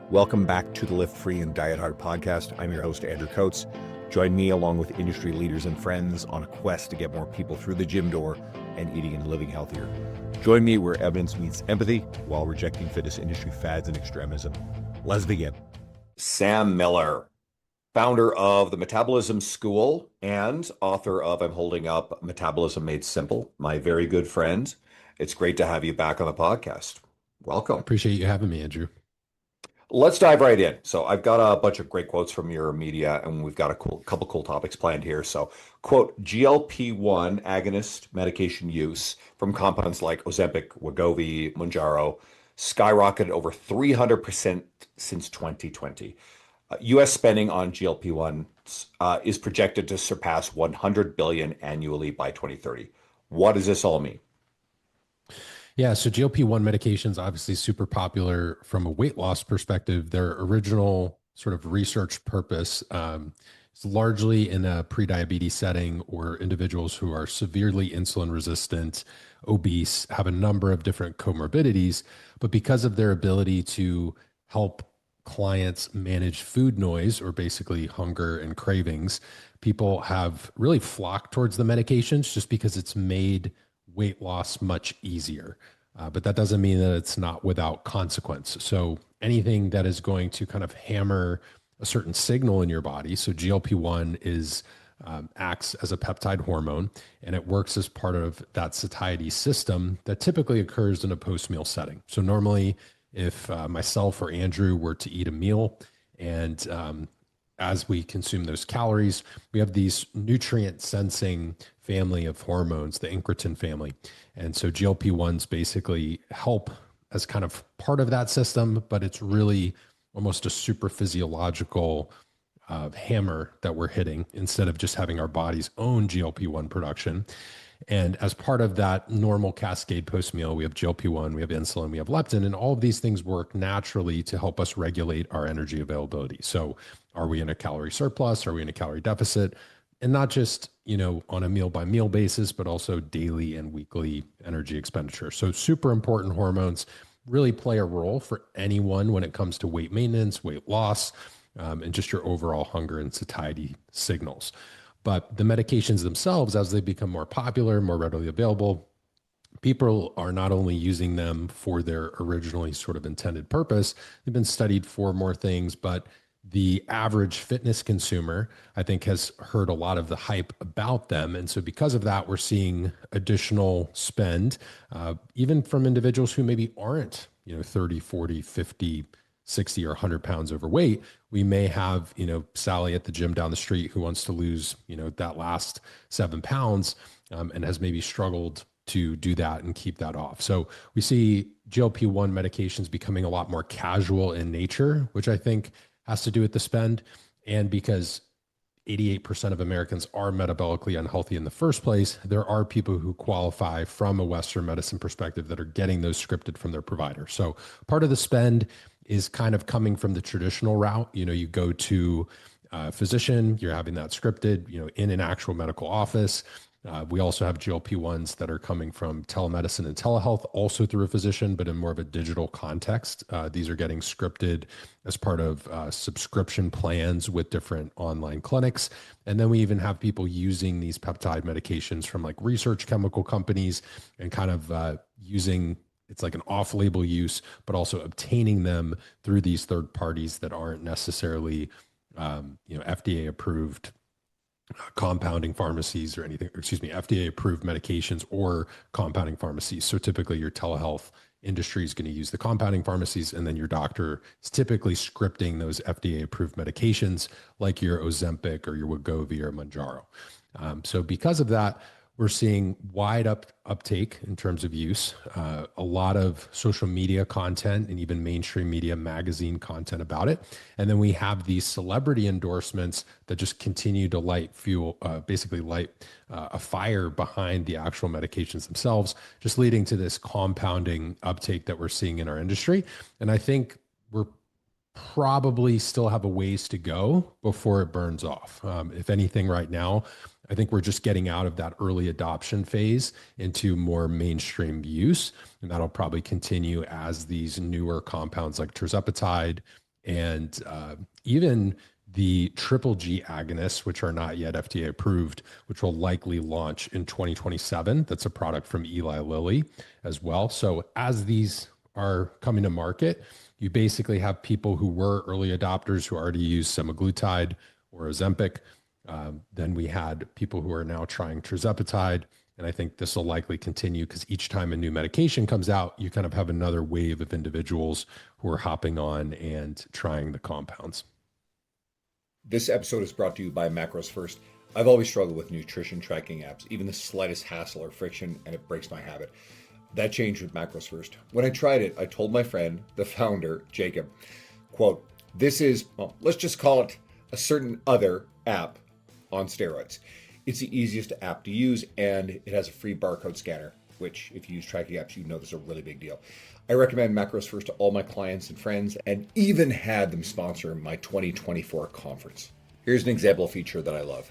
Welcome back to the Lift Free and Diet Hard podcast. I'm your host, Andrew Coates. Join me along with industry leaders and friends on a quest to get more people through the gym door and eating and living healthier. Join me where evidence meets empathy while rejecting fitness industry fads and extremism. Let's begin. Sam Miller, founder of the Metabolism School and author of I'm Holding Up Metabolism Made Simple, my very good friend. It's great to have you back on the podcast. Welcome. Appreciate you having me, Andrew. Let's dive right in. So I've got a bunch of great quotes from your media, and we've got a couple cool topics planned here. So, quote, GLP-1 agonist medication use from compounds like Ozempic, Wegovy, Mounjaro skyrocketed over 300% since 2020. U.S. spending on GLP-1 is projected to surpass 100 billion annually by 2030. What does this all mean? Yeah, so GLP-1 medications obviously super popular from a weight loss perspective. Their original sort of research purpose is largely in a prediabetes setting or individuals who are severely insulin resistant, obese, have a number of different comorbidities, but because of their ability to help clients manage food noise or basically hunger and cravings, people have really flocked towards the medications just because it's made weight loss much easier. But that doesn't mean that it's not without consequence. So anything that is going to kind of hammer a certain signal in your body. So GLP-1 is acts as a peptide hormone, and it works as part of that satiety system that typically occurs in a post-meal setting. So normally, if myself or Andrew were to eat a meal and as we consume those calories, we have these nutrient sensing family of hormones, the incretin family. And so GLP-1s basically help as kind of part of that system, but it's really almost a super physiological hammer that we're hitting instead of just having our body's own GLP-1 production. And as part of that normal cascade post-meal, we have GLP-1, we have insulin, we have leptin, and all of these things work naturally to help us regulate our energy availability. So are we in a calorie surplus? Are we in a calorie deficit? And not just, on a meal by meal basis, but also daily and weekly energy expenditure. So super important hormones really play a role for anyone when it comes to weight maintenance, weight loss, and just your overall hunger and satiety signals. But the medications themselves, as they become more popular, more readily available, people are not only using them for their originally sort of intended purpose, they've been studied for more things, but the average fitness consumer, I think, has heard a lot of the hype about them. And so because of that, we're seeing additional spend, even from individuals who maybe aren't, 30, 40, 50, 60 or 100 pounds overweight. We may have, Sally at the gym down the street who wants to lose, that last 7 pounds and has maybe struggled to do that and keep that off. So we see GLP-1 medications becoming a lot more casual in nature, which I think has to do with the spend. And because 88% of Americans are metabolically unhealthy in the first place, there are people who qualify from a Western medicine perspective that are getting those scripted from their provider. So part of the spend is kind of coming from the traditional route. You go to a physician, you're having that scripted, in an actual medical office. We also have GLP-1s that are coming from telemedicine and telehealth, also through a physician, but in more of a digital context. These are getting scripted as part of subscription plans with different online clinics. And then we even have people using these peptide medications from like research chemical companies and kind of using, it's like an off-label use, but also obtaining them through these third parties that aren't necessarily, FDA approved compounding pharmacies or anything, FDA approved medications or compounding pharmacies. So typically your telehealth industry is going to use the compounding pharmacies, and then your doctor is typically scripting those FDA approved medications like your Ozempic or your Wegovy or Mounjaro. So because of that, we're seeing wide uptake in terms of use, a lot of social media content and even mainstream media magazine content about it. And then we have these celebrity endorsements that just continue to light a fire behind the actual medications themselves, just leading to this compounding uptake that we're seeing in our industry. And I think we're probably still have a ways to go before it burns off. If anything, right now, I think we're just getting out of that early adoption phase into more mainstream use. And that'll probably continue as these newer compounds like tirzepatide And even the triple G agonists, which are not yet FDA approved, which will likely launch in 2027. That's a product from Eli Lilly as well. So as these are coming to market, you basically have people who were early adopters who already use semaglutide or Ozempic. Then we had people who are now trying tirzepatide. And I think this will likely continue because each time a new medication comes out, you kind of have another wave of individuals who are hopping on and trying the compounds. This episode is brought to you by Macros First. I've always struggled with nutrition tracking apps, even the slightest hassle or friction, and it breaks my habit. That changed with Macros First. When I tried it, I told my friend, the founder, Jacob, quote, this is, well, let's just call it a certain other app on steroids. It's the easiest app to use, and it has a free barcode scanner, which if you use tracking apps, you know this is a really big deal. I recommend Macros First to all my clients and friends, and even had them sponsor my 2024 conference. Here's an example feature that I love.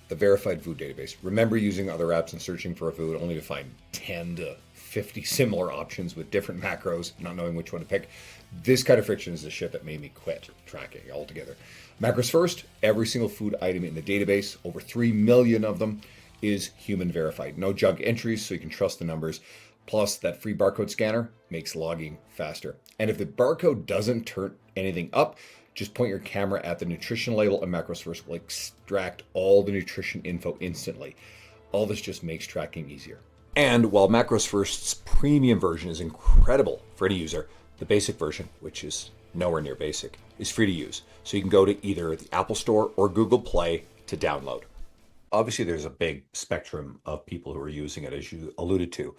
The verified food database. Remember using other apps and searching for a food only to find 10 to 50 similar options with different macros, not knowing which one to pick. This kind of friction is the shit that made me quit tracking altogether. Macros First, every single food item in the database, over 3 million of them, is human verified. No junk entries, so you can trust the numbers. Plus, that free barcode scanner makes logging faster. And if the barcode doesn't turn anything up, just point your camera at the nutrition label and Macros First will extract all the nutrition info instantly. All this just makes tracking easier. And while Macros First's premium version is incredible for any user, the basic version, which is nowhere near basic, is free to use. So you can go to either the Apple Store or Google Play to download. Obviously, there's a big spectrum of people who are using it, as you alluded to.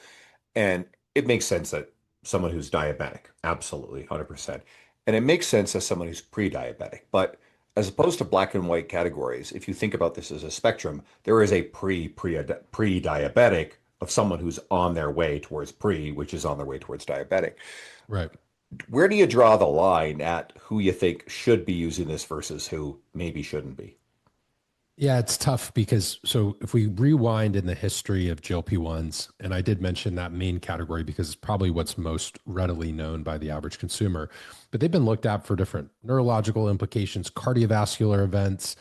And it makes sense that someone who's diabetic, absolutely, 100%. And it makes sense as someone who's pre-diabetic. But as opposed to black and white categories, if you think about this as a spectrum, there is a pre-diabetic of someone who's on their way towards pre, which is on their way towards diabetic. Right. Where do you draw the line at who you think should be using this versus who maybe shouldn't be? Yeah, it's tough because so if we rewind in the history of GLP-1s, and I did mention that main category because it's probably what's most readily known by the average consumer, but they've been looked at for different neurological implications, cardiovascular events,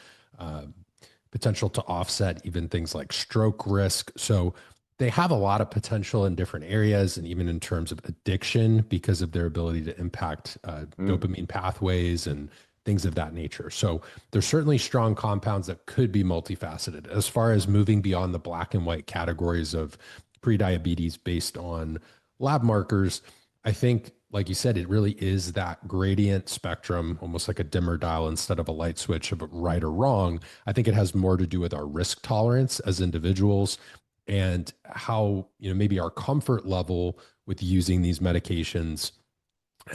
potential to offset even things like stroke risk. So they have a lot of potential in different areas and even in terms of addiction because of their ability to impact dopamine pathways and things of that nature. So there's certainly strong compounds that could be multifaceted. As far as moving beyond the black and white categories of prediabetes based on lab markers, I think, like you said, it really is that gradient spectrum, almost like a dimmer dial instead of a light switch of right or wrong. I think it has more to do with our risk tolerance as individuals and how, maybe our comfort level with using these medications,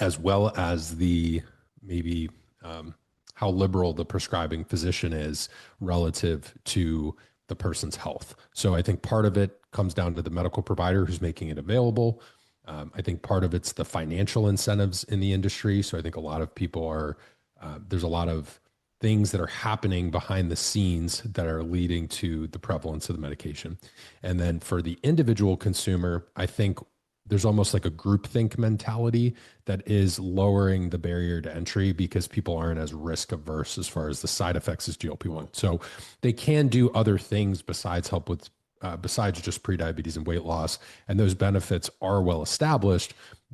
as well as the maybe how liberal the prescribing physician is relative to the person's health. So I think part of it comes down to the medical provider who's making it available. I think part of it's the financial incentives in the industry. So I think a lot of people are, there's a lot of things that are happening behind the scenes that are leading to the prevalence of the medication. And then for the individual consumer, I think there's almost like a groupthink mentality that is lowering the barrier to entry because people aren't as risk averse as far as the side effects as GLP-1. So they can do other things besides help with, besides just prediabetes and weight loss. And those benefits are well established,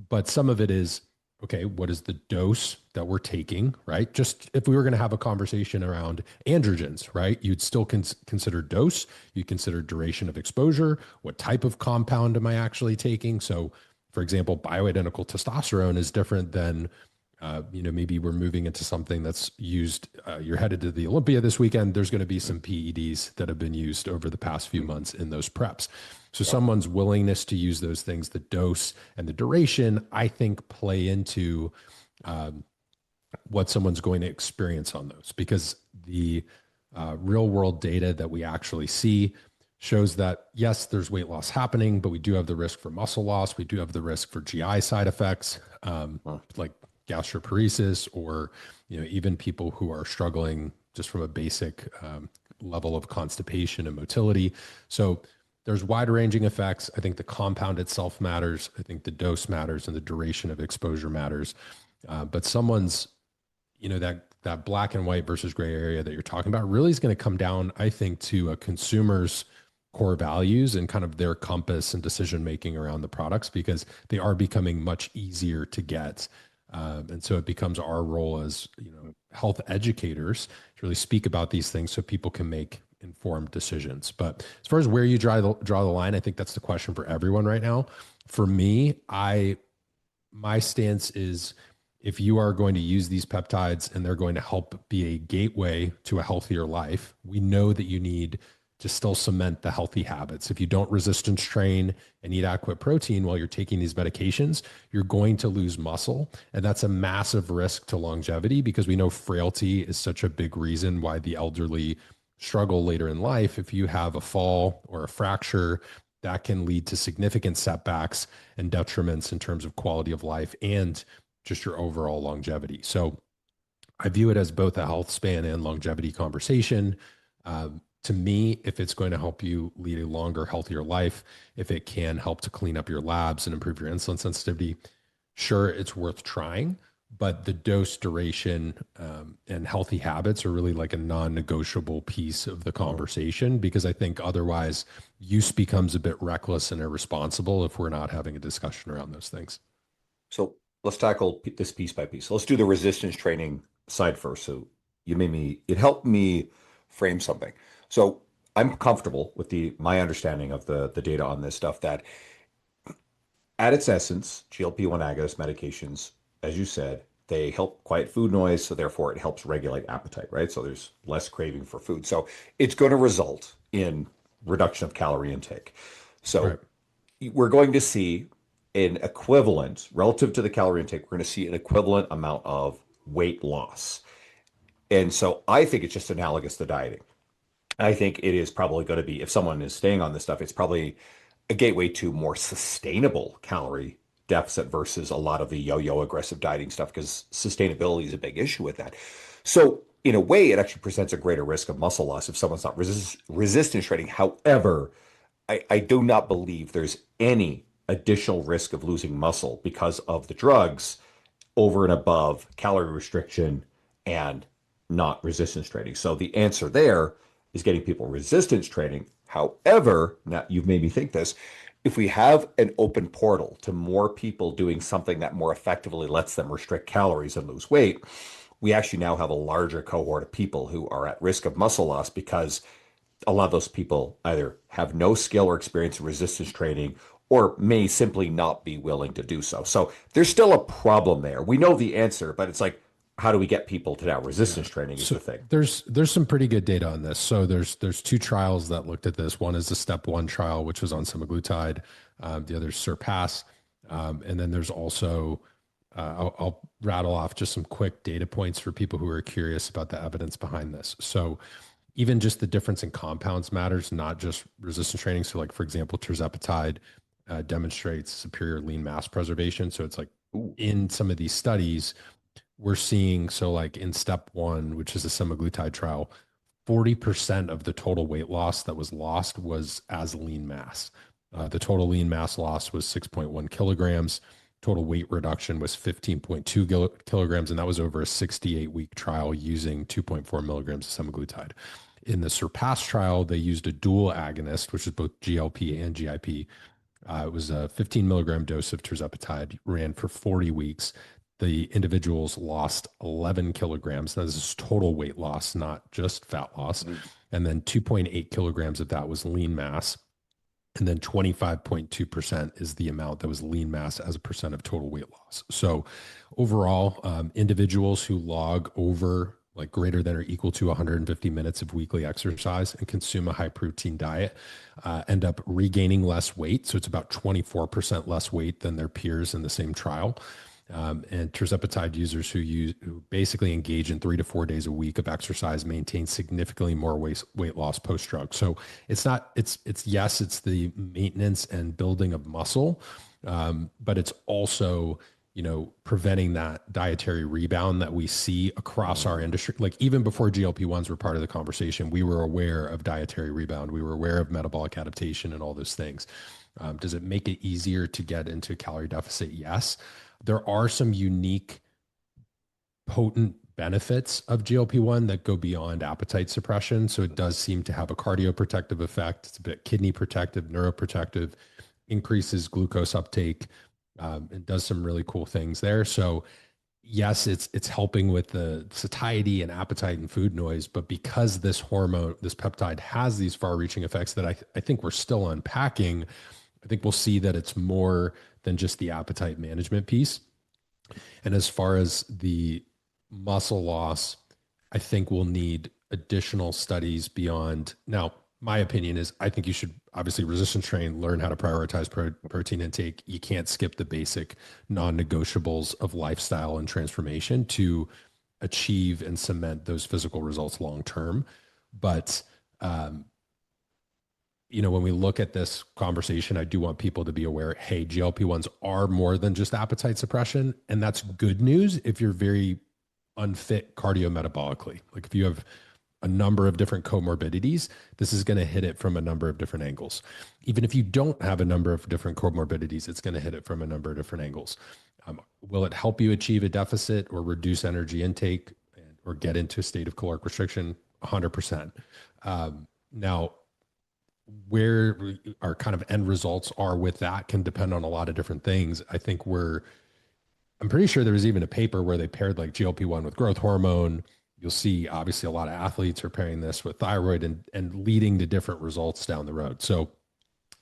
but some of it is, okay, what is the dose that we're taking, right? Just if we were going to have a conversation around androgens, right? You'd still consider dose, you'd consider duration of exposure, what type of compound am I actually taking? So for example, bioidentical testosterone is different than, maybe we're moving into something that's used, you're headed to the Olympia this weekend, there's going to be some PEDs that have been used over the past few months in those preps. So someone's willingness to use those things, the dose and the duration, I think play into what someone's going to experience on those, because the real world data that we actually see shows that, yes, there's weight loss happening, but we do have the risk for muscle loss. We do have the risk for GI side effects, like gastroparesis, or even people who are struggling just from a basic level of constipation and motility. So there's wide ranging effects. I think the compound itself matters. I think the dose matters and the duration of exposure matters. But someone's, that black and white versus gray area that you're talking about really is going to come down, I think, to a consumer's core values and kind of their compass and decision making around the products, because they are becoming much easier to get. And so it becomes our role as health educators to really speak about these things so people can make informed decisions. But as far as where you draw the line, I think that's the question for everyone right now. For me, my stance is, if you are going to use these peptides and they're going to help be a gateway to a healthier life, we know that you need to still cement the healthy habits. If you don't resistance train and eat adequate protein while you're taking these medications, you're going to lose muscle. And that's a massive risk to longevity, because we know frailty is such a big reason why the elderly struggle later in life. If you have a fall or a fracture, that can lead to significant setbacks and detriments in terms of quality of life and just your overall longevity. So I view it as both a health span and longevity conversation. To me, if it's going to help you lead a longer, healthier life, if it can help to clean up your labs and improve your insulin sensitivity, sure, it's worth trying. But the dose duration and healthy habits are really like a non-negotiable piece of the conversation, because I think otherwise use becomes a bit reckless and irresponsible if we're not having a discussion around those things. So let's tackle this piece by piece. So let's do the resistance training side first. So it helped me frame something. So I'm comfortable with my understanding of the data on this stuff, that at its essence, GLP-1 agonist medications, as you said, they help quiet food noise. So therefore it helps regulate appetite, right? So there's less craving for food. So it's going to result in reduction of calorie intake. So we're going to see an equivalent relative to the calorie intake. We're going to see an equivalent amount of weight loss. And so I think it's just analogous to dieting. I think it is probably going to be, if someone is staying on this stuff, it's probably a gateway to more sustainable calorie deficit versus a lot of the yo-yo aggressive dieting stuff, because sustainability is a big issue with that. So in a way, it actually presents a greater risk of muscle loss if someone's not resistance training. However, I do not believe there's any additional risk of losing muscle because of the drugs over and above calorie restriction and not resistance training. So the answer there is getting people resistance training. However, now you've made me think this, if we have an open portal to more people doing something that more effectively lets them restrict calories and lose weight, we actually now have a larger cohort of people who are at risk of muscle loss, because a lot of those people either have no skill or experience in resistance training or may simply not be willing to do so. So there's still a problem there. We know the answer, but it's like, how do we get people to now resistance training is the thing. There's some pretty good data on this. So there's two trials that looked at this. One is the step 1 trial, which was on semaglutide. The other is Surpass. And then there's also, I'll rattle off just some quick data points for people who are curious about the evidence behind this. So even just the difference in compounds matters, not just resistance training. So like, for example, tirzepatide demonstrates superior lean mass preservation. So it's like, in some of these studies, we're seeing, so like in step 1, which is a semaglutide trial, 40% of the total weight loss that was lost was as lean mass. The total lean mass loss was 6.1 kilograms. Total weight reduction was 15.2 kilograms, and that was over a 68-week trial using 2.4 milligrams of semaglutide. In the Surpass trial, they used a dual agonist, which is both GLP and GIP. It was a 15 milligram dose of tirzepatide, ran for 40 weeks. The individuals lost 11 kilograms. That is total weight loss, not just fat loss. And then 2.8 kilograms of that was lean mass. And then 25.2% is the amount that was lean mass as a percent of total weight loss. So overall, individuals who log over like greater than or equal to 150 minutes of weekly exercise and consume a high protein diet end up regaining less weight. So it's about 24% less weight than their peers in the same trial. And tirzepatide users who basically engage in 3 to 4 days a week of exercise maintain significantly more weight loss post drug. So it's the maintenance and building of muscle, but it's also, preventing that dietary rebound that we see across our industry. Like even before GLP-1s were part of the conversation, we were aware of dietary rebound. We were aware of metabolic adaptation and all those things. Does it make it easier to get into calorie deficit? Yes. There are some unique, potent benefits of GLP-1 that go beyond appetite suppression. So it does seem to have a cardioprotective effect. It's a bit kidney protective, neuroprotective, increases glucose uptake. It does some really cool things there. So yes, it's helping with the satiety and appetite and food noise, but because this hormone, this peptide has these far-reaching effects that I think we're still unpacking, I think we'll see that it's more than just the appetite management piece. And as far as the muscle loss, I think we'll need additional studies beyond. Now, my opinion is I think you should obviously resistance train, learn how to prioritize protein intake. You can't skip the basic non-negotiables of lifestyle and transformation to achieve and cement those physical results long term. But when we look at this conversation, I do want people to be aware, hey, GLP-1s are more than just appetite suppression. And that's good news if you're very unfit cardiometabolically. Like if you have a number of different comorbidities, this is going to hit it from a number of different angles. Even if you don't have a number of different comorbidities, it's going to hit it from a number of different angles. Will it help you achieve a deficit or reduce energy intake or get into a state of caloric restriction? 100%. Now, where our kind of end results are with that can depend on a lot of different things. I'm pretty sure there was even a paper where they paired like GLP-1 with growth hormone. You'll see obviously a lot of athletes are pairing this with thyroid and leading to different results down the road. So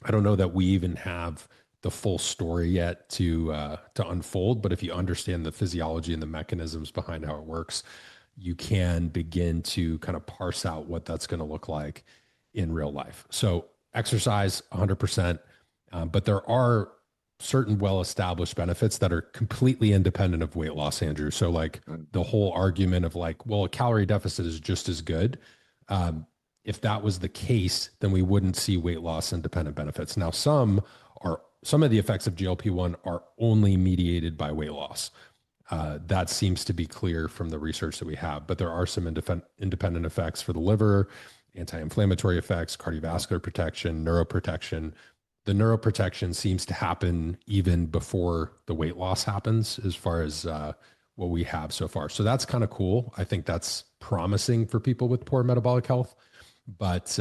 I don't know that we even have the full story yet to unfold, but if you understand the physiology and the mechanisms behind how it works, you can begin to kind of parse out what that's going to look like in real life. So exercise 100%, but there are certain well-established benefits that are completely independent of weight loss, Andrew. So like the whole argument of like, well, a calorie deficit is just as good. If that was the case, then we wouldn't see weight loss independent benefits. Now, some of the effects of GLP-1 are only mediated by weight loss. That seems to be clear from the research that we have, but there are some independent effects for the liver, anti-inflammatory effects, cardiovascular protection, neuroprotection. The neuroprotection seems to happen even before the weight loss happens as far as what we have so far. So that's kind of cool. I think that's promising for people with poor metabolic health. But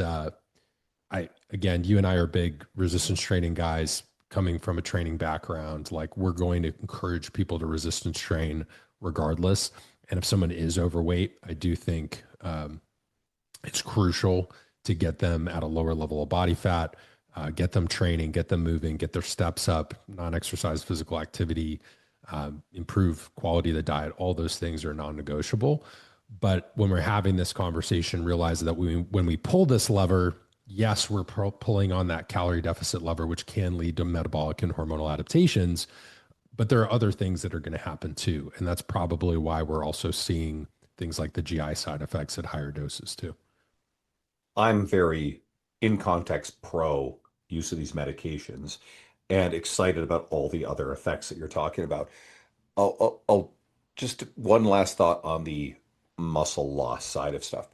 again, you and I are big resistance training guys coming from a training background. Like we're going to encourage people to resistance train regardless. And if someone is overweight, I do think it's crucial to get them at a lower level of body fat, get them training, get them moving, get their steps up, non-exercise physical activity, improve quality of the diet. All those things are non-negotiable. But when we're having this conversation, realize that when we pull this lever, yes, we're pulling on that calorie deficit lever, which can lead to metabolic and hormonal adaptations. But there are other things that are going to happen too. And that's probably why we're also seeing things like the GI side effects at higher doses too. I'm very in context pro use of these medications and excited about all the other effects that you're talking about. I'll just one last thought on the muscle loss side of stuff.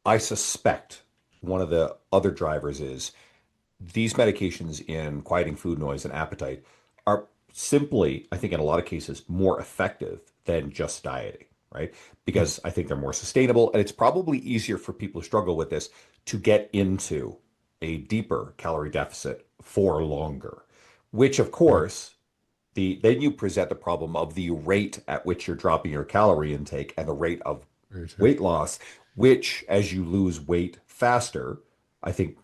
I suspect one of the other drivers is these medications in quieting food noise and appetite are simply, I think in a lot of cases, more effective than just dieting, right? Because I think they're more sustainable and it's probably easier for people who struggle with this to get into a deeper calorie deficit for longer, which of course, then you present the problem of the rate at which you're dropping your calorie intake and the rate of weight loss, which as you lose weight faster, I think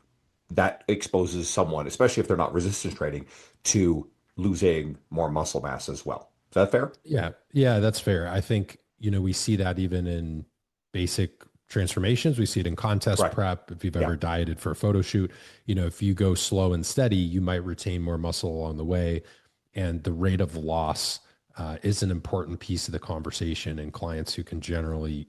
that exposes someone, especially if they're not resistance training, to losing more muscle mass as well. Is that fair? Yeah. Yeah, that's fair. I think, we see that even in basic transformations. We see it in contest Right. prep. If you've ever dieted for a photo shoot, if you go slow and steady, you might retain more muscle along the way. And the rate of loss is an important piece of the conversation. And clients who can generally,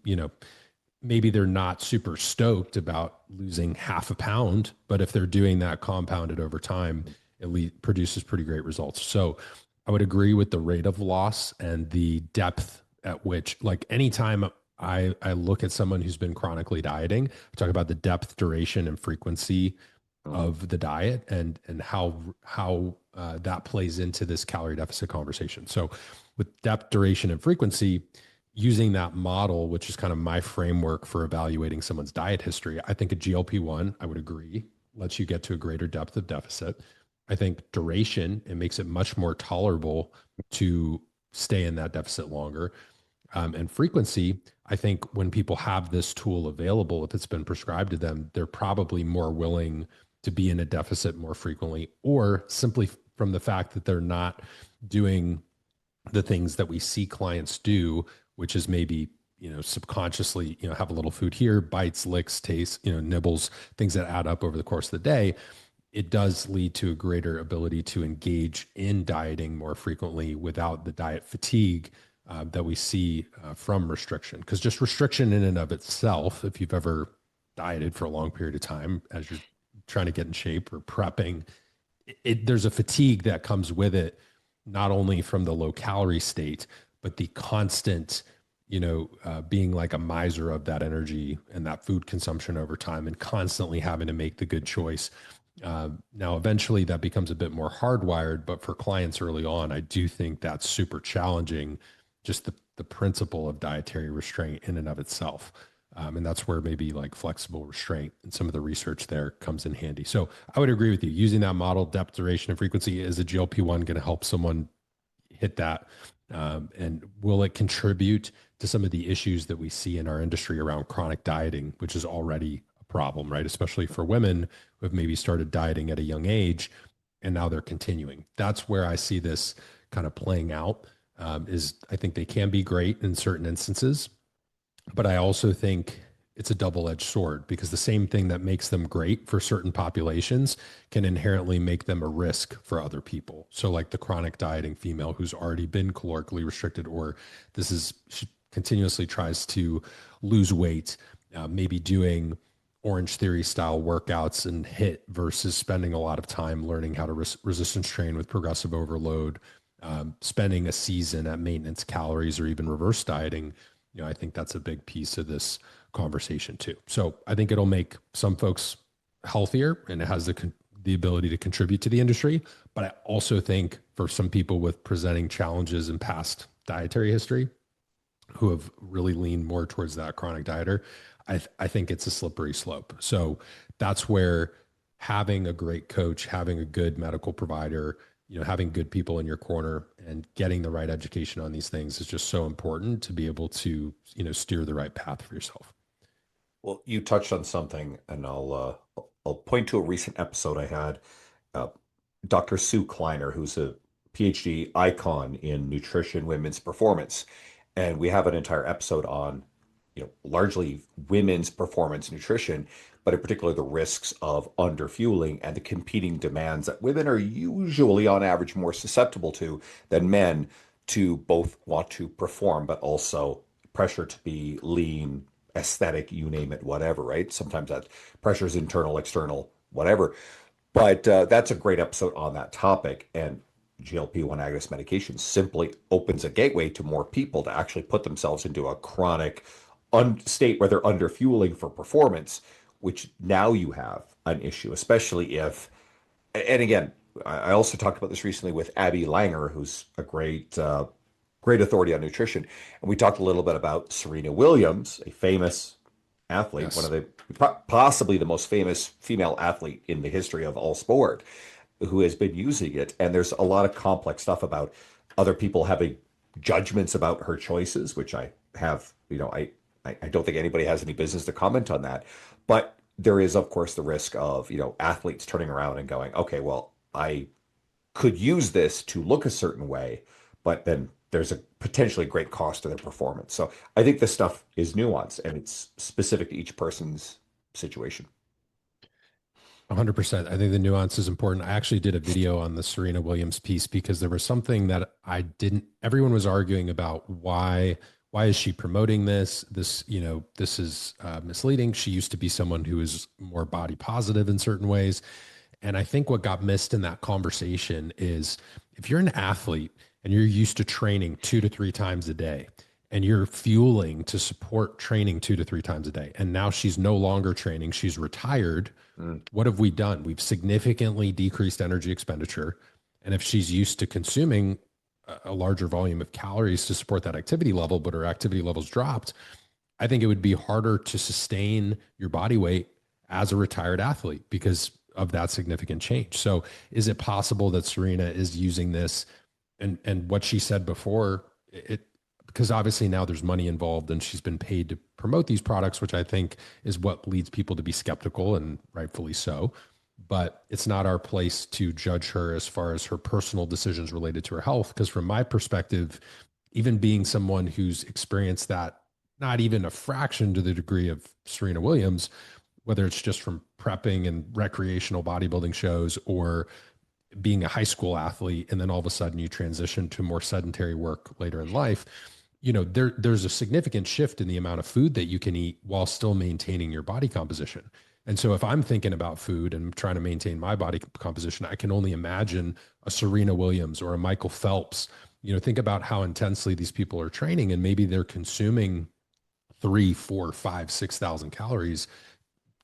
maybe they're not super stoked about losing half a pound, but if they're doing that compounded over time, it produces pretty great results. So I would agree with the rate of loss and the depth at which, like anytime I look at someone who's been chronically dieting, I talk about the depth, duration, and frequency of the diet and how that plays into this calorie deficit conversation. So with depth, duration, and frequency, using that model, which is kind of my framework for evaluating someone's diet history, I think a GLP-1, I would agree, lets you get to a greater depth of deficit. I think duration, it makes it much more tolerable to stay in that deficit longer. And frequency, I think when people have this tool available, if it's been prescribed to them, they're probably more willing to be in a deficit more frequently, or simply from the fact that they're not doing the things that we see clients do, which is maybe, subconsciously, have a little food here, bites, licks, tastes, nibbles, things that add up over the course of the day. It does lead to a greater ability to engage in dieting more frequently without the diet fatigue that we see from restriction. Because just restriction in and of itself, if you've ever dieted for a long period of time as you're trying to get in shape or prepping, there's a fatigue that comes with it, not only from the low calorie state, but the constant, being like a miser of that energy and that food consumption over time, and constantly having to make the good choice. Now, eventually that becomes a bit more hardwired, but for clients early on, I do think that's super challenging, just the principle of dietary restraint in and of itself. And that's where maybe like flexible restraint and some of the research there comes in handy. So I would agree with you. Using that model, depth, duration, and frequency, is a GLP-1 going to help someone hit that? And will it contribute to some of the issues that we see in our industry around chronic dieting, which is already a problem, right? Especially for women who have maybe started dieting at a young age and now they're continuing. That's where I see this kind of playing out. Is I think they can be great in certain instances, but I also think it's a double-edged sword, because the same thing that makes them great for certain populations can inherently make them a risk for other people. So like the chronic dieting female who's already been calorically restricted, or she continuously tries to lose weight, maybe doing Orange Theory style workouts and HIIT versus spending a lot of time learning how to resistance train with progressive overload, spending a season at maintenance calories, or even reverse dieting. I think that's a big piece of this conversation too. So I think it'll make some folks healthier, and it has the ability to contribute to the industry. But I also think for some people with presenting challenges in past dietary history, who have really leaned more towards that chronic dieter, I think it's a slippery slope. So that's where having a great coach, having a good medical provider, having good people in your corner and getting the right education on these things is just so important to be able to, steer the right path for yourself. Well, you touched on something, and I'll point to a recent episode I had. Uh, Dr. Sue Kleiner, who's a PhD icon in nutrition, women's performance, and we have an entire episode on, largely women's performance nutrition, but in particular the risks of underfueling and the competing demands that women are usually, on average, more susceptible to than men, to both want to perform, but also pressure to be lean, aesthetic, you name it, whatever, right? Sometimes that pressure is internal, external, whatever. But that's a great episode on that topic. And GLP-1 agonist medication simply opens a gateway to more people to actually put themselves into a chronic state where they're underfueling for performance, which now you have an issue, especially if, and again, I also talked about this recently with Abby Langer, who's a great authority on nutrition. And we talked a little bit about Serena Williams, a famous athlete, Yes. one of the possibly the most famous female athlete in the history of all sport, who has been using it. And there's a lot of complex stuff about other people having judgments about her choices, which I have, I don't think anybody has any business to comment on that. But there is, of course, the risk of, athletes turning around and going, okay, well, I could use this to look a certain way, but then there's a potentially great cost to their performance. So I think this stuff is nuanced, and it's specific to each person's situation. 100%. I think the nuance is important. I actually did a video on the Serena Williams piece because there was something that everyone was arguing about. Why is she promoting this? This is misleading. She used to be someone who is more body positive in certain ways. And I think what got missed in that conversation is, if you're an athlete and you're used to training 2 to 3 times a day, and you're fueling to support training 2 to 3 times a day, and now she's no longer training, she's retired. What have we done? We've significantly decreased energy expenditure. And if she's used to consuming a larger volume of calories to support that activity level, but her activity levels dropped, I think it would be harder to sustain your body weight as a retired athlete because of that significant change. So is it possible that Serena is using this and what she said before it, because obviously now there's money involved and she's been paid to promote these products, which I think is what leads people to be skeptical, and rightfully so. But it's not our place to judge her as far as her personal decisions related to her health. Because from my perspective, even being someone who's experienced that, not even a fraction to the degree of Serena Williams, whether it's just from prepping and recreational bodybuilding shows or being a high school athlete, and then all of a sudden you transition to more sedentary work later in life, there's a significant shift in the amount of food that you can eat while still maintaining your body composition. And so if I'm thinking about food and trying to maintain my body composition, I can only imagine a Serena Williams or a Michael Phelps. Think about how intensely these people are training, and maybe they're consuming 3, 4, 5, 6,000 calories.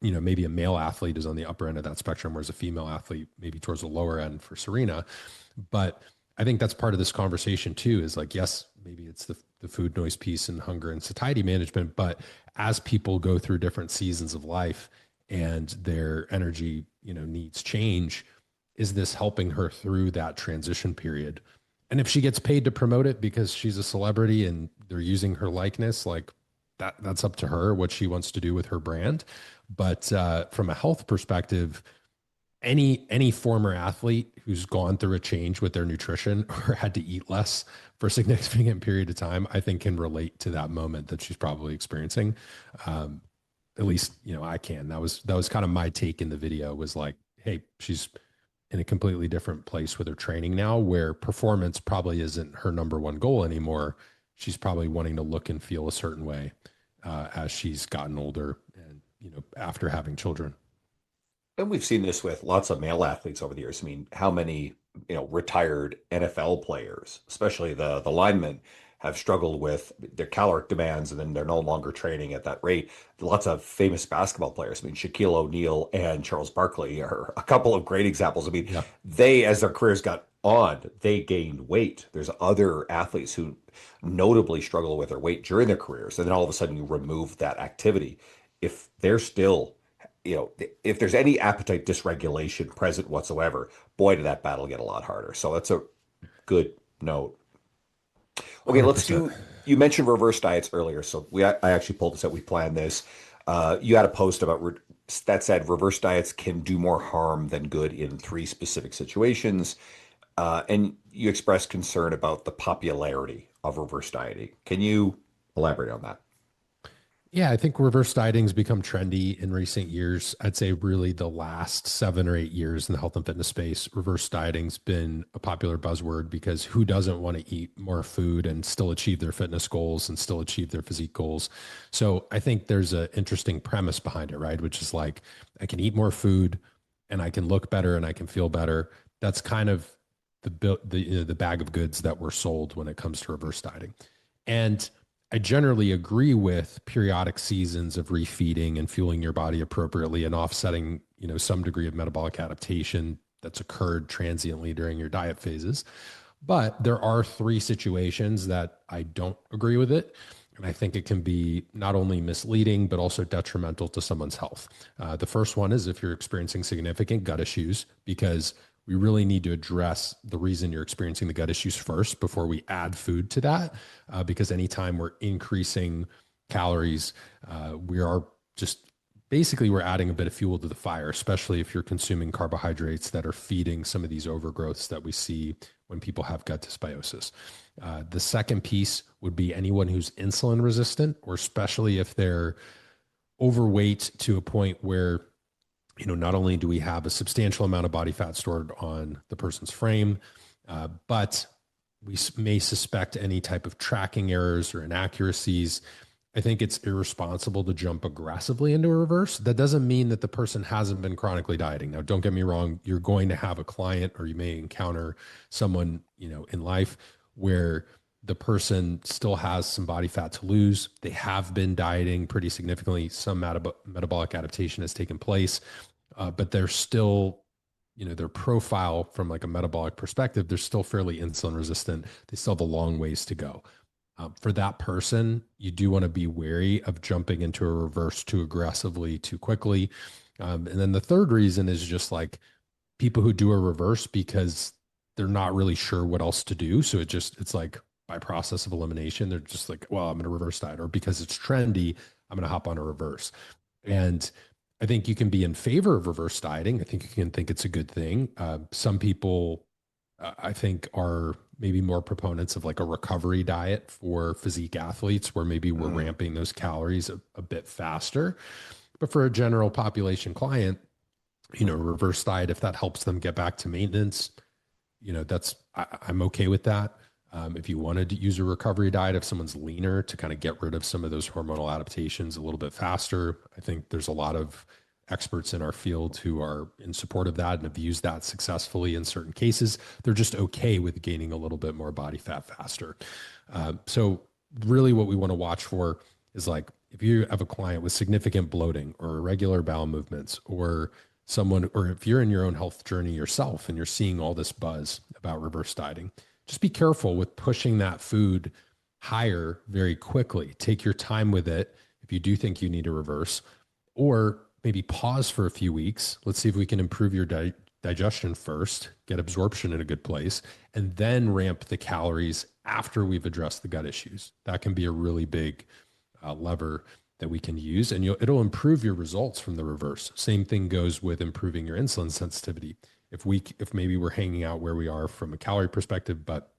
Maybe a male athlete is on the upper end of that spectrum, whereas a female athlete maybe towards the lower end for Serena. But I think that's part of this conversation too, is like, yes, maybe it's the food noise piece and hunger and satiety management, but as people go through different seasons of life and their energy, needs change, is this helping her through that transition period? And if she gets paid to promote it because she's a celebrity and they're using her likeness, like that's up to her, what she wants to do with her brand. But from a health perspective, any former athlete who's gone through a change with their nutrition or had to eat less for a significant period of time, I think can relate to that moment that she's probably experiencing. At least, I can. That was kind of my take in the video, was like, hey, she's in a completely different place with her training now, where performance probably isn't her number one goal anymore. She's probably wanting to look and feel a certain way as she's gotten older and, after having children. And we've seen this with lots of male athletes over the years. I mean, how many, retired NFL players, especially the linemen, have struggled with their caloric demands, and then they're no longer training at that rate. Lots of famous basketball players. I mean, Shaquille O'Neal and Charles Barkley are a couple of great examples. I mean, Yeah. they, as their careers got on, they gained weight. There's other athletes who notably struggle with their weight during their careers, and then all of a sudden you remove that activity. If they're still, if there's any appetite dysregulation present whatsoever, boy, did that battle get a lot harder. So that's a good note. Okay, let's 100%. do. You mentioned reverse diets earlier, so I actually pulled this out. We planned this. You had a post about that said reverse diets can do more harm than good in 3 specific situations, and you expressed concern about the popularity of reverse dieting. Can you elaborate on that? Yeah, I think reverse dieting's become trendy in recent years. I'd say really the last 7 or 8 years in the health and fitness space, reverse dieting's been a popular buzzword, because who doesn't want to eat more food and still achieve their fitness goals and still achieve their physique goals? So I think there's an interesting premise behind it, right? Which is like, I can eat more food and I can look better and I can feel better. That's kind of the bag of goods that we're sold when it comes to reverse dieting. And I generally agree with periodic seasons of refeeding and fueling your body appropriately and offsetting, some degree of metabolic adaptation that's occurred transiently during your diet phases. But there are 3 situations that I don't agree with it. And I think it can be not only misleading, but also detrimental to someone's health. The first one is if you're experiencing significant gut issues, because we really need to address the reason you're experiencing the gut issues first before we add food to that. Because anytime we're increasing calories, we are just basically we're adding a bit of fuel to the fire, especially if you're consuming carbohydrates that are feeding some of these overgrowths that we see when people have gut dysbiosis. The second piece would be anyone who's insulin resistant, or especially if they're overweight to a point where not only do we have a substantial amount of body fat stored on the person's frame, but we may suspect any type of tracking errors or inaccuracies. I think it's irresponsible to jump aggressively into a reverse. That doesn't mean that the person hasn't been chronically dieting. Now, don't get me wrong. You're going to have a client, or you may encounter someone, in life where the person still has some body fat to lose. They have been dieting pretty significantly. Some metabolic adaptation has taken place, but they're still their profile from like a metabolic perspective, they're still fairly insulin resistant. They still have a long ways to go. For that person, you do want to be wary of jumping into a reverse too aggressively, too quickly. And then the third reason is just like people who do a reverse because they're not really sure what else to do. So it's like by process of elimination, they're just like, well, I'm going to reverse diet, or because it's trendy, I'm going to hop on a reverse. And I think you can be in favor of reverse dieting. I think you can think it's a good thing. Some people, I think, are maybe more proponents of like a recovery diet for physique athletes, where maybe we're ramping those calories a bit faster. But for a general population client, reverse diet, if that helps them get back to maintenance, I'm okay with that. If you wanted to use a recovery diet, if someone's leaner to kind of get rid of some of those hormonal adaptations a little bit faster, I think there's a lot of experts in our field who are in support of that and have used that successfully in certain cases. They're just okay with gaining a little bit more body fat faster. So really what we want to watch for is like, if you have a client with significant bloating or irregular bowel movements, or someone, or if you're in your own health journey yourself and you're seeing all this buzz about reverse dieting, just be careful with pushing that food higher very quickly. Take your time with it if you do think you need a reverse, or maybe pause for a few weeks. Let's see if we can improve your digestion first, get absorption in a good place, and then ramp the calories after we've addressed the gut issues. That can be a really big lever that we can use, and it'll improve your results from the reverse. Same thing goes with improving your insulin sensitivity. If maybe we're hanging out where we are from a calorie perspective, but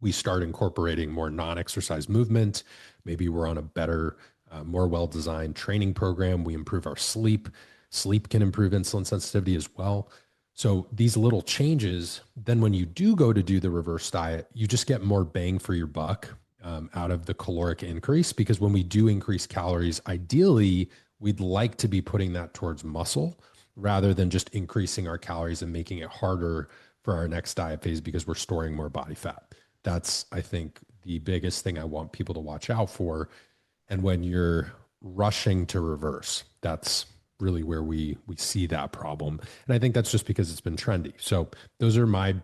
we start incorporating more non-exercise movement, maybe we're on a better, more well-designed training program, we improve our sleep. Sleep can improve insulin sensitivity as well. So these little changes, then when you do go to do the reverse diet, you just get more bang for your buck out of the caloric increase, because when we do increase calories, ideally, we'd like to be putting that towards muscle rather than just increasing our calories and making it harder for our next diet phase because we're storing more body fat. That's, I think, the biggest thing I want people to watch out for. And when you're rushing to reverse, that's really where we see that problem. And I think that's just because it's been trendy. So those are my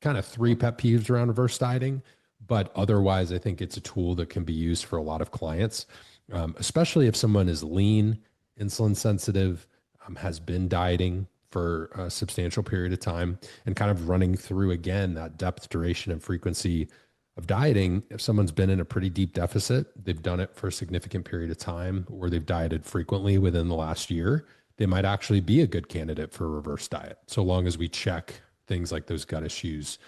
kind of 3 pet peeves around reverse dieting. But otherwise, I think it's a tool that can be used for a lot of clients, especially if someone is lean, insulin sensitive, has been dieting for a substantial period of time, and kind of running through again that depth, duration, and frequency of dieting. If someone's been in a pretty deep deficit, they've done it for a significant period of time, or they've dieted frequently within the last year, they might actually be a good candidate for a reverse diet, so long as we check things like those gut issues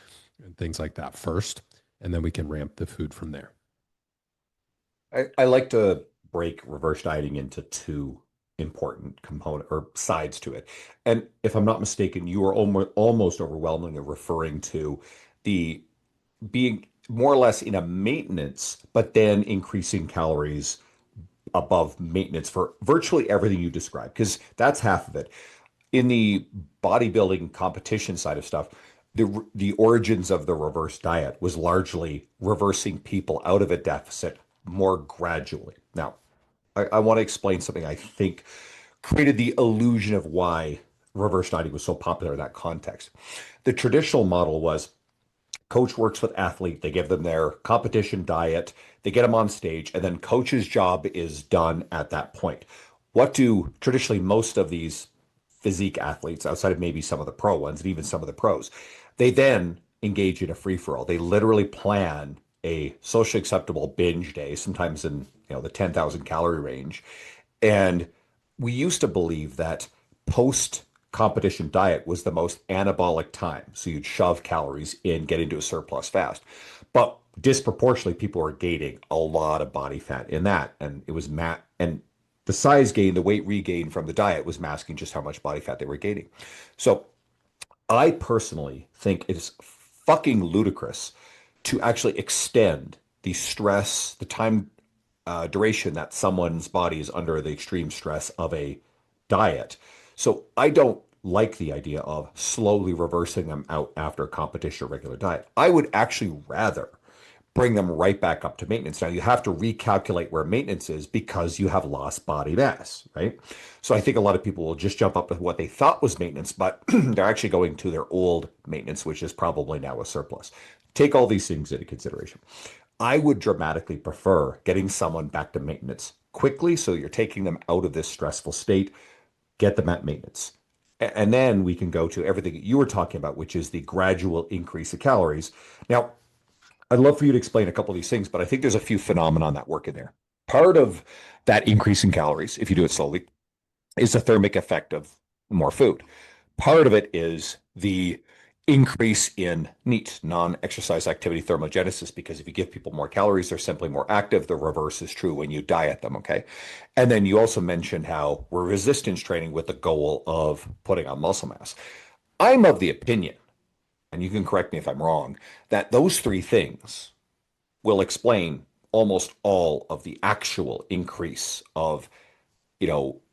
and things like that first, and then we can ramp the food from there. I like to break reverse dieting into 2 important component or sides to it. And if I'm not mistaken, you are almost overwhelmingly referring to the being more or less in a maintenance, but then increasing calories above maintenance for virtually everything you described, because that's half of it. In the bodybuilding competition side of stuff, the origins of the reverse diet was largely reversing people out of a deficit more gradually. Now, I want to explain something I think created the illusion of why reverse dieting was so popular in that context. The traditional model was coach works with athlete, they give them their competition diet, they get them on stage, and then coach's job is done at that point. What do traditionally most of these physique athletes, outside of maybe some of the pro ones and even some of the pros, they then engage in a free-for-all. They literally plan a socially acceptable binge day, sometimes in the 10,000 calorie range. And we used to believe that post competition diet was the most anabolic time. So you'd shove calories in, get into a surplus fast. But disproportionately, people were gaining a lot of body fat in that. And it was and the size gain, the weight regain from the diet was masking just how much body fat they were gaining. So I personally think it is fucking ludicrous to actually extend the stress, the time duration that someone's body is under the extreme stress of a diet. So I don't like the idea of slowly reversing them out after a competition or regular diet. I would actually rather bring them right back up to maintenance. Now you have to recalculate where maintenance is because you have lost body mass, right? So I think a lot of people will just jump up with what they thought was maintenance, but they're actually going to their old maintenance, which is probably now a surplus. Take all these things into consideration. I would dramatically prefer getting someone back to maintenance quickly so you're taking them out of this stressful state, get them at maintenance. And then we can go to everything that you were talking about, which is the gradual increase of calories. Now, I'd love for you to explain a couple of these things, but I think there's a few phenomenon that work in there. Part of that increase in calories, if you do it slowly, is the thermic effect of more food. Part of it is the increase in NEAT, non-exercise activity thermogenesis, because if you give people more calories, they're simply more active. The reverse is true when you diet them, okay? And then you also mentioned how we're resistance training with the goal of putting on muscle mass. I'm of the opinion, and you can correct me if I'm wrong, that those three things will explain almost all of the actual increase of,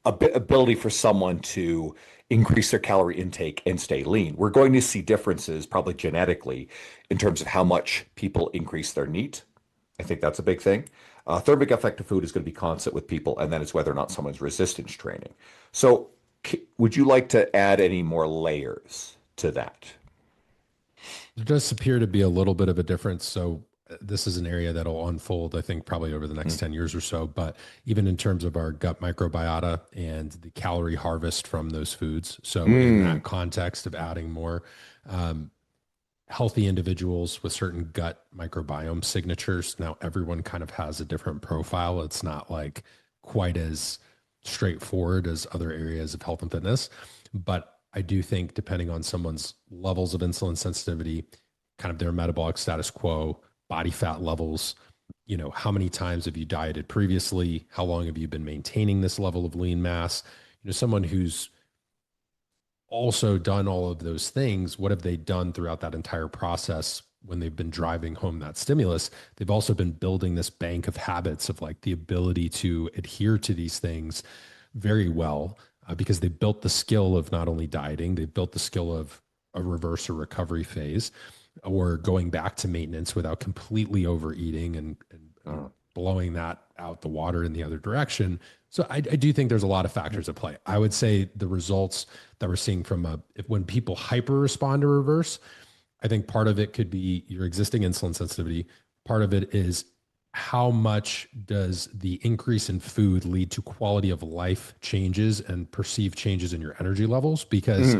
ability for someone to increase their calorie intake and stay lean. We're going to see differences probably genetically in terms of how much people increase their NEAT. I think that's a big thing. Thermic effect of food is going to be constant with people, and then it's whether or not someone's resistance training. So, would you like to add any more layers to that? There does appear to be a little bit of a difference. So this is an area that'll unfold, I think, probably over the next 10 years or so. But even in terms of our gut microbiota and the calorie harvest from those foods. So in that context of adding more healthy individuals with gut microbiome signatures, now everyone kind of has a different profile. It's not like quite as straightforward as other areas of health and fitness. But I do think depending on someone's levels of insulin sensitivity, kind of their metabolic status quo, body fat levels, how many times have you dieted previously? How long have you been maintaining this level of lean mass? Someone who's also done all of those things, what have they done throughout that entire process when they've been driving home that stimulus? They've also been building this bank of habits of like the ability to adhere to these things very well because they built the skill of not only dieting, they built the skill of a reverse or recovery phase or going back to maintenance without completely overeating and blowing that out the water in the other direction. So I do think there's a lot of factors at play. I would say the results that we're seeing from when people hyper respond to reverse, I think part of it could be your existing insulin sensitivity. Part of it is how much does the increase in food lead to quality of life changes and perceived changes in your energy levels? Because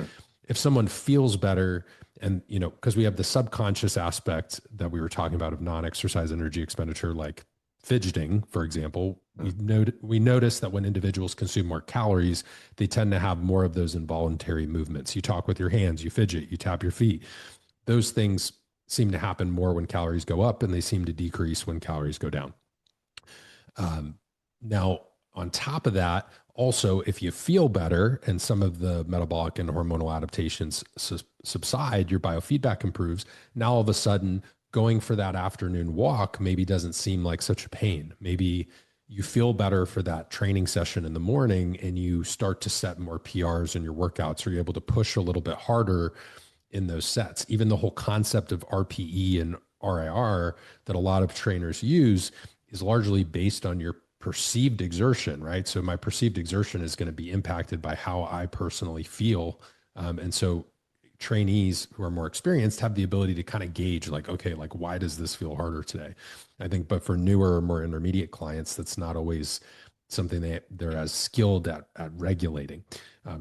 if someone feels better, and because we have the subconscious aspect that we were talking about of non-exercise energy expenditure, like fidgeting, for example, we notice that when individuals consume more calories, they tend to have more of those involuntary movements. You talk with your hands, you fidget, you tap your feet. Those things seem to happen more when calories go up, and they seem to decrease when calories go down. Now, on top of that, also, if you feel better and some of the metabolic and hormonal adaptations subside, your biofeedback improves. Now, all of a sudden, going for that afternoon walk maybe doesn't seem like such a pain. Maybe you feel better for that training session in the morning and you start to set more PRs in your workouts, or you're able to push a little bit harder in those sets. Even the whole concept of RPE and RIR that a lot of trainers use is largely based on your perceived exertion, right? So my perceived exertion is going to be impacted by how I personally feel. And so trainees who are more experienced have the ability to kind of gauge like, okay, like why does this feel harder today? I think, but for newer, more intermediate clients, that's not always something they're as skilled at regulating.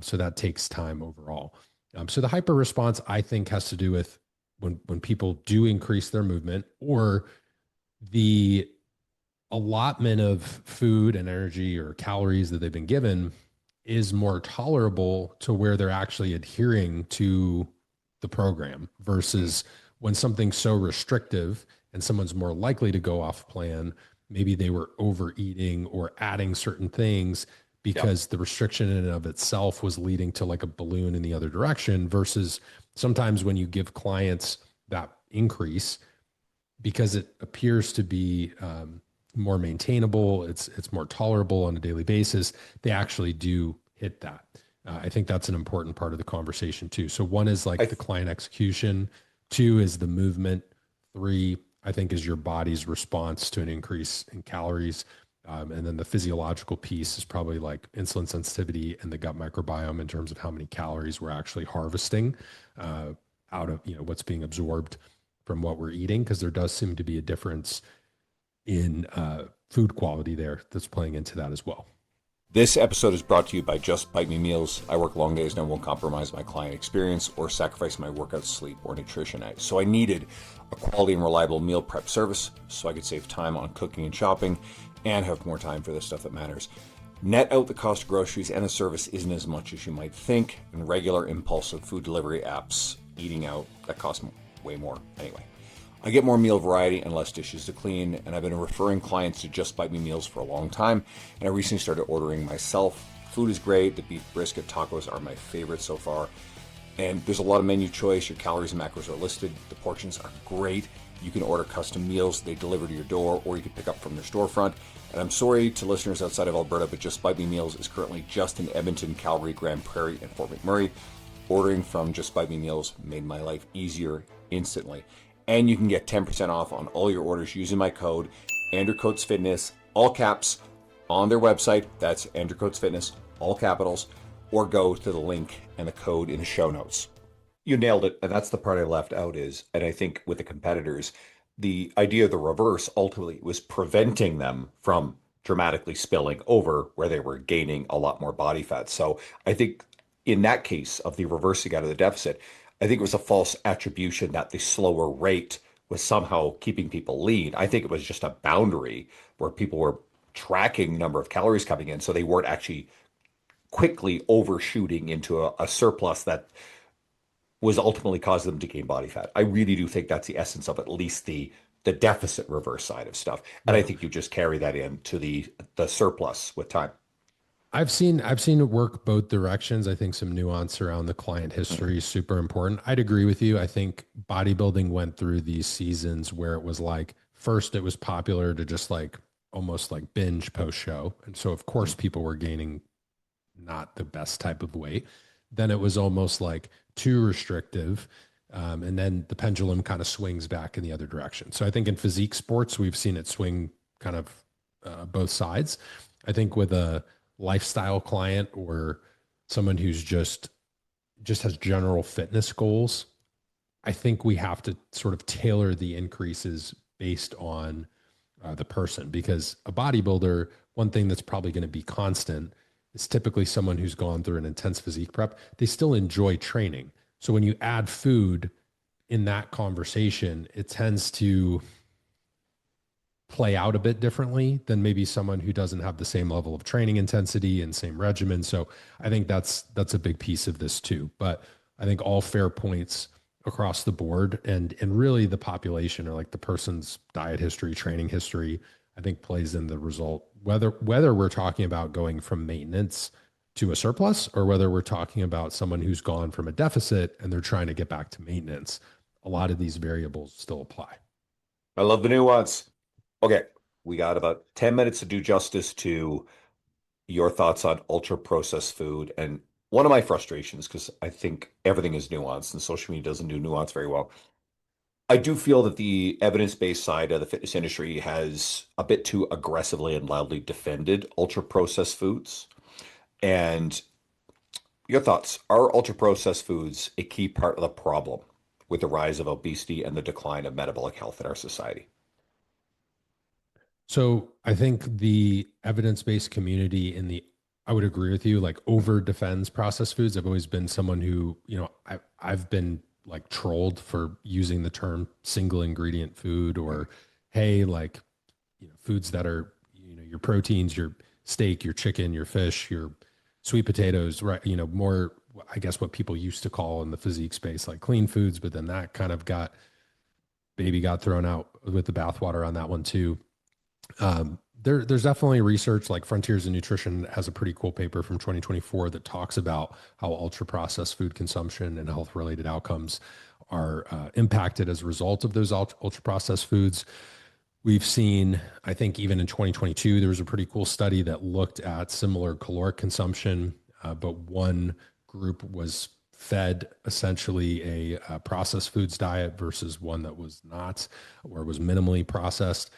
So that takes time overall. So the hyper response, I think, has to do with when people do increase their movement, or the allotment of food and energy or calories that they've been given is more tolerable to where they're actually adhering to the program, versus when something's so restrictive and someone's more likely to go off plan, maybe they were overeating or adding certain things because the restriction in and of itself was leading to like a balloon in the other direction, versus sometimes when you give clients that increase, because it appears to be more maintainable, it's more tolerable on a daily basis, they actually do hit that. I think that's an important part of the conversation too. So one is like the client execution, two is the movement, three, I think, is your body's response to an increase in calories. And then the physiological piece is probably like insulin sensitivity and the gut microbiome in terms of how many calories we're actually harvesting out of what's being absorbed from what we're eating, because there does seem to be a difference in food quality there that's playing into that as well. This episode is brought to you by Just Bite Me Meals. I work long days and I won't compromise my client experience or sacrifice my workout, sleep, or nutrition. So I needed a quality and reliable meal prep service so I could save time on cooking and shopping and have more time for the stuff that matters. Net out the cost of groceries and the service isn't as much as you might think, and regular impulsive food delivery apps, eating out, that costs way more anyway. I get more meal variety and less dishes to clean, and I've been referring clients to Just Bite Me Meals for a long time, and I recently started ordering myself. Food is great. The beef brisket tacos are my favorite so far, and there's a lot of menu choice. Your calories and macros are listed. The portions are great. You can order custom meals. They deliver to your door, or you can pick up from their storefront. And I'm sorry to listeners outside of Alberta, but Just Bite Me Meals is currently just in Edmonton, Calgary, Grand Prairie, and Fort McMurray. Ordering from Just Bite Me Meals made my life easier instantly. And you can get 10% off on all your orders using my code, Andrew Coates Fitness, all caps, on their website. That's Andrew Coates Fitness, all capitals, or go to the link and the code in the show notes. You nailed it. And that's the part I left out is, and I think with the competitors, the idea of the reverse ultimately was preventing them from dramatically spilling over where they were gaining a lot more body fat. So I think in that case of the reversing out of the deficit, I think it was a false attribution that the slower rate was somehow keeping people lean. I think it was just a boundary where people were tracking the number of calories coming in, so they weren't actually quickly overshooting into a surplus that was ultimately causing them to gain body fat. I really do think that's the essence of at least the deficit reverse side of stuff. And I think you just carry that into the surplus with time. I've seen it work both directions. I think some nuance around the client history is super important. I'd agree with you. I think bodybuilding went through these seasons where it was like, first it was popular to just like almost like binge post show. And so of course people were gaining not the best type of weight. Then it was almost like too restrictive. And then the pendulum kind of swings back in the other direction. So I think in physique sports, we've seen it swing kind of both sides. I think with a lifestyle client or someone who's just has general fitness goals, I think we have to sort of tailor the increases based on the person, because a bodybuilder, one thing that's probably going to be constant is typically someone who's gone through an intense physique prep. They still enjoy training. So when you add food in that conversation, it tends to play out a bit differently than maybe someone who doesn't have the same level of training intensity and same regimen. So I think that's a big piece of this too. But I think all fair points across the board, and really the population, or like the person's diet history, training history, I think plays in the result, whether we're talking about going from maintenance to a surplus, or whether we're talking about someone who's gone from a deficit and they're trying to get back to maintenance. A lot of these variables still apply. I love the nuance. Okay, we got about 10 minutes to do justice to your thoughts on ultra processed food. And one of my frustrations, because I think everything is nuanced and social media doesn't do nuance very well. I do feel that the evidence-based side of the fitness industry has a bit too aggressively and loudly defended ultra processed foods. And your thoughts, are ultra processed foods a key part of the problem with the rise of obesity and the decline of metabolic health in our society? So I think the evidence-based community I would agree with you, like over defends processed foods. I've always been someone who, I've been like trolled for using the term single ingredient food, or, hey, like, foods that are, your proteins, your steak, your chicken, your fish, your sweet potatoes, right? More, I guess, what people used to call in the physique space, like clean foods, but then that kind of got thrown out with the bathwater on that one too. There's definitely research, like Frontiers in Nutrition has a pretty cool paper from 2024 that talks about how ultra processed food consumption and health related outcomes are impacted as a result of those ultra processed foods. We've seen, I think even in 2022, there was a pretty cool study that looked at similar caloric consumption, but one group was fed essentially a processed foods diet versus one that was not or was minimally processed.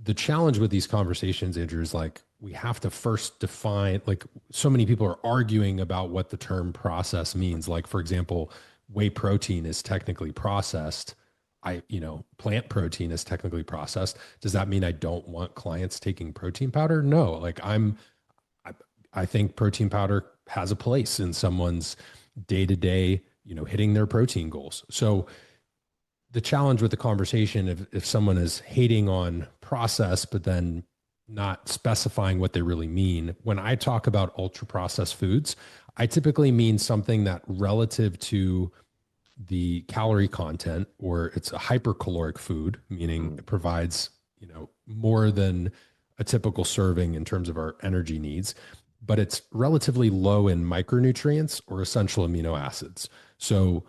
The challenge with these conversations, Andrew, is like we have to first define, like so many people are arguing about what the term process means. Like, for example, whey protein is technically processed. Plant protein is technically processed. Does that mean I don't want clients taking protein powder? No, like I think protein powder has a place in someone's day to day, hitting their protein goals. So the challenge with the conversation, if someone is hating on process, but then not specifying what they really mean, when I talk about ultra processed foods, I typically mean something that relative to the calorie content, or it's a hypercaloric food, meaning it provides, more than a typical serving in terms of our energy needs, but it's relatively low in micronutrients or essential amino acids. So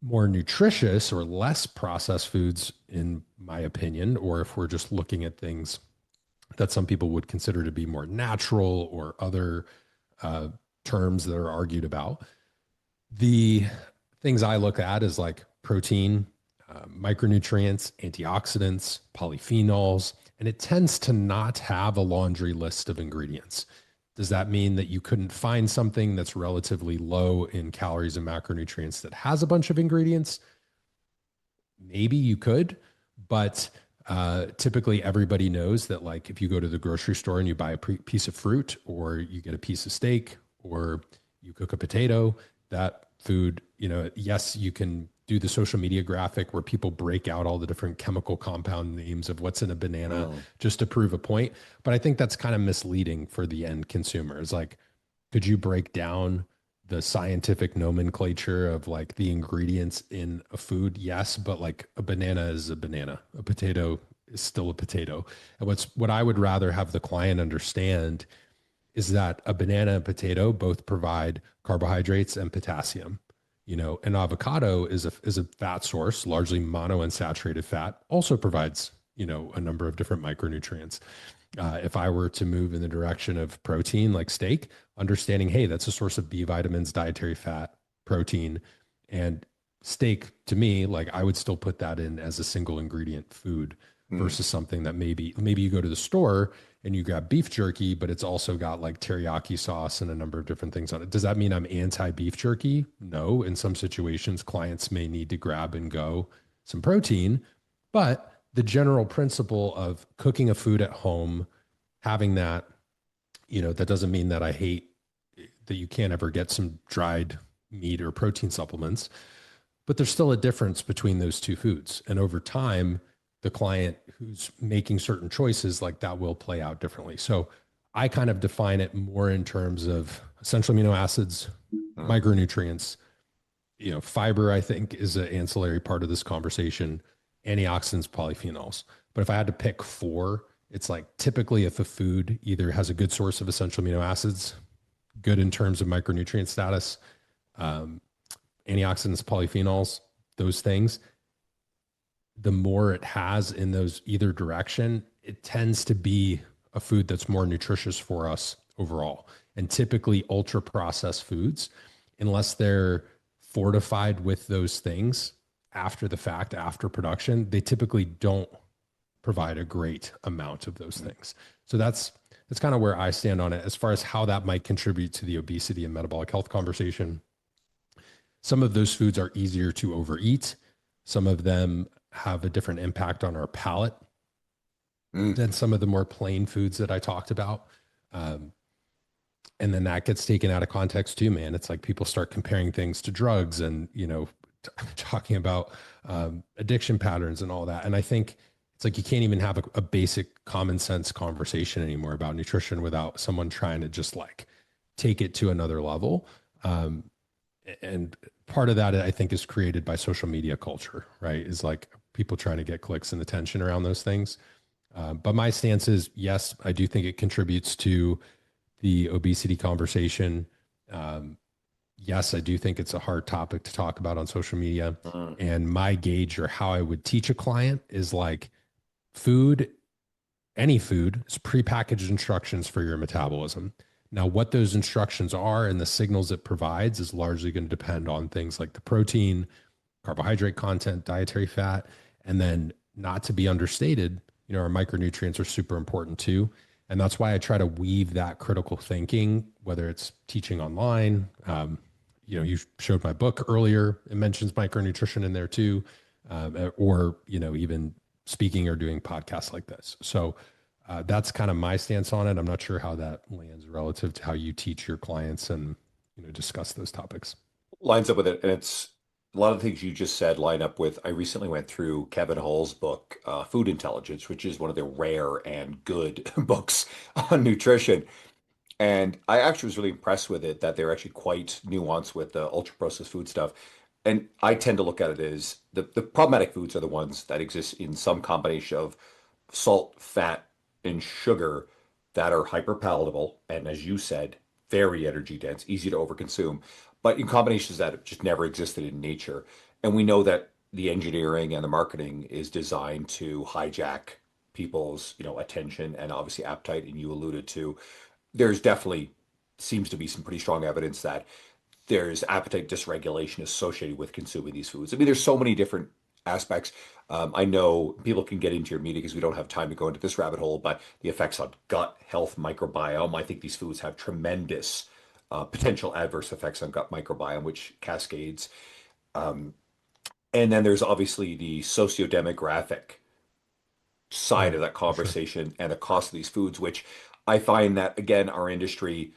more nutritious or less processed foods, in my opinion, or if we're just looking at things that some people would consider to be more natural or other terms that are argued about, the things I look at is like protein, micronutrients, antioxidants, polyphenols, and it tends to not have a laundry list of ingredients. Does that mean that you couldn't find something that's relatively low in calories and macronutrients that has a bunch of ingredients? Maybe you could, but typically everybody knows that, like, if you go to the grocery store and you buy a piece of fruit, or you get a piece of steak, or you cook a potato, that food, yes, you can do the social media graphic where people break out all the different chemical compound names of what's in a banana just to prove a point. But I think that's kind of misleading for the end consumer. It's like, could you break down the scientific nomenclature of like the ingredients in a food? Yes, but like a banana is a banana, a potato is still a potato. And what I would rather have the client understand is that a banana and potato both provide carbohydrates and potassium. An avocado is a fat source, largely monounsaturated fat, also provides, a number of different micronutrients. If I were to move in the direction of protein, like steak, understanding, hey, that's a source of B vitamins, dietary fat, protein, and steak, to me, like I would still put that in as a single ingredient food versus something that maybe you go to the store and you grab beef jerky, but it's also got like teriyaki sauce and a number of different things on it. Does that mean I'm anti beef jerky? No. In some situations, clients may need to grab and go some protein, but the general principle of cooking a food at home, having that, that doesn't mean that I hate that you can't ever get some dried meat or protein supplements, but there's still a difference between those two foods. And over time, the client who's making certain choices, like that will play out differently. So I kind of define it more in terms of essential amino acids, micronutrients, fiber, I think, is an ancillary part of this conversation, antioxidants, polyphenols. But if I had to pick four, it's like typically if a food either has a good source of essential amino acids, good in terms of micronutrient status, antioxidants, polyphenols, those things, the more it has in those either direction, it tends to be a food that's more nutritious for us overall. And typically ultra processed foods, unless they're fortified with those things after the fact, after production, they typically don't provide a great amount of those things. So that's kind of where I stand on it. As far as how that might contribute to the obesity and metabolic health conversation, some of those foods are easier to overeat. Some of them have a different impact on our palate than some of the more plain foods that I talked about. And then that gets taken out of context too, man. It's like people start comparing things to drugs and, talking about addiction patterns and all that. And I think it's like you can't even have a basic common sense conversation anymore about nutrition without someone trying to just like take it to another level. And part of that, I think, is created by social media culture, right? Is like people trying to get clicks and attention around those things. But my stance is, yes, I do think it contributes to the obesity conversation. Yes, I do think it's a hard topic to talk about on social media. And my gauge, or how I would teach a client, is like food, any food is prepackaged instructions for your metabolism. Now, what those instructions are and the signals it provides is largely going to depend on things like the protein, carbohydrate content, dietary fat, and then not to be understated, our micronutrients are super important too. And that's why I try to weave that critical thinking, whether it's teaching online. You showed my book earlier. It mentions micronutrition in there too, or, even speaking or doing podcasts like this. So that's kind of my stance on it. I'm not sure how that lands relative to how you teach your clients and, discuss those topics. Lines up with it, and it's a lot of the things you just said line up with. I recently went through Kevin Hall's book, Food Intelligence, which is one of the rare and good books on nutrition. And I actually was really impressed with it that they're actually quite nuanced with the ultra processed food stuff. And I tend to look at it as the problematic foods are the ones that exist in some combination of salt, fat, and sugar that are hyper palatable. And as you said, very energy dense, easy to overconsume, but in combinations that have just never existed in nature. And we know that the engineering and the marketing is designed to hijack people's, attention and obviously appetite. And you alluded to there's definitely seems to be some pretty strong evidence that there's appetite dysregulation associated with consuming these foods. I mean, there's so many different aspects. I know people can get into your meeting because we don't have time to go into this rabbit hole, but the effects on gut health, microbiome. I think these foods have tremendous potential adverse effects on gut microbiome, which cascades. And then there's obviously the socio-demographic side of that For sure. conversation and the cost of these foods, which I find that again, our industry,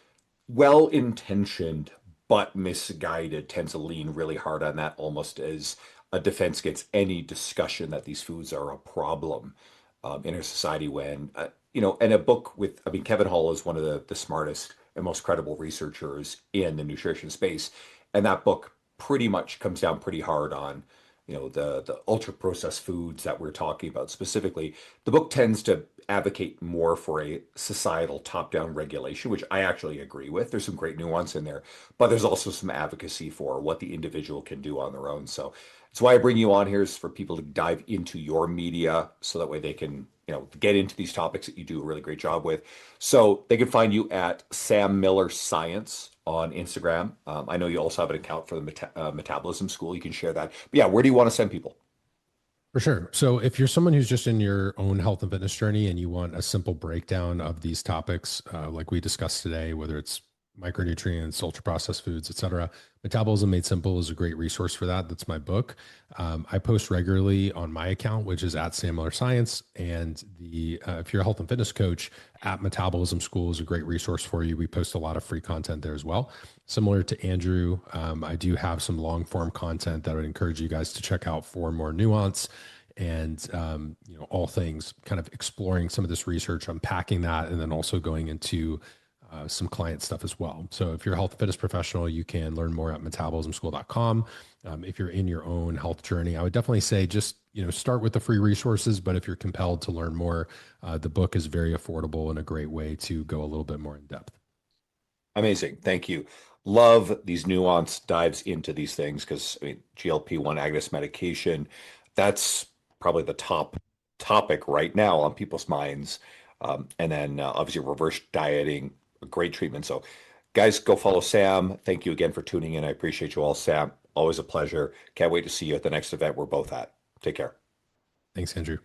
well intentioned but misguided, tends to lean really hard on that almost as a defense against any discussion that these foods are a problem in our society. When, and a book with, I mean, Kevin Hall is one of the smartest and most credible researchers in the nutrition space. And that book pretty much comes down pretty hard on the ultra processed foods that we're talking about specifically. The book tends to advocate more for a societal top-down regulation, which I actually agree with. There's some great nuance in there, but there's also some advocacy for what the individual can do on their own. So that's why I bring you on here, is for people to dive into your media so that way they can get into these topics that you do a really great job with. So they can find you at Sam Miller Science on Instagram. I know you also have an account for the Metabolism School. You can share that. But yeah, where do you want to send people? For sure. So if you're someone who's just in your own health and fitness journey and you want a simple breakdown of these topics, like we discussed today, whether it's micronutrients, ultra processed foods, et cetera, Metabolism Made Simple is a great resource for that. That's my book. I post regularly on my account, which is at Sam Miller Science. And if you're a health and fitness coach, at Metabolism School is a great resource for you. We post a lot of free content there as well. Similar to Andrew, I do have some long form content that I would encourage you guys to check out for more nuance and all things kind of exploring some of this research, unpacking that, and then also going into some client stuff as well. So if you're a health and fitness professional, you can learn more at metabolismschool.com. If you're in your own health journey, I would definitely say just start with the free resources. But if you're compelled to learn more, the book is very affordable and a great way to go a little bit more in depth. Amazing. Thank you. Love these nuance dives into these things because I mean, GLP-1 agonist medication, that's probably the top topic right now on people's minds. And then obviously reverse dieting, a great treatment. So guys, go follow Sam. Thank you again for tuning in. I appreciate you all, Sam. Always a pleasure. Can't wait to see you at the next event we're both at. Take care. Thanks, Andrew.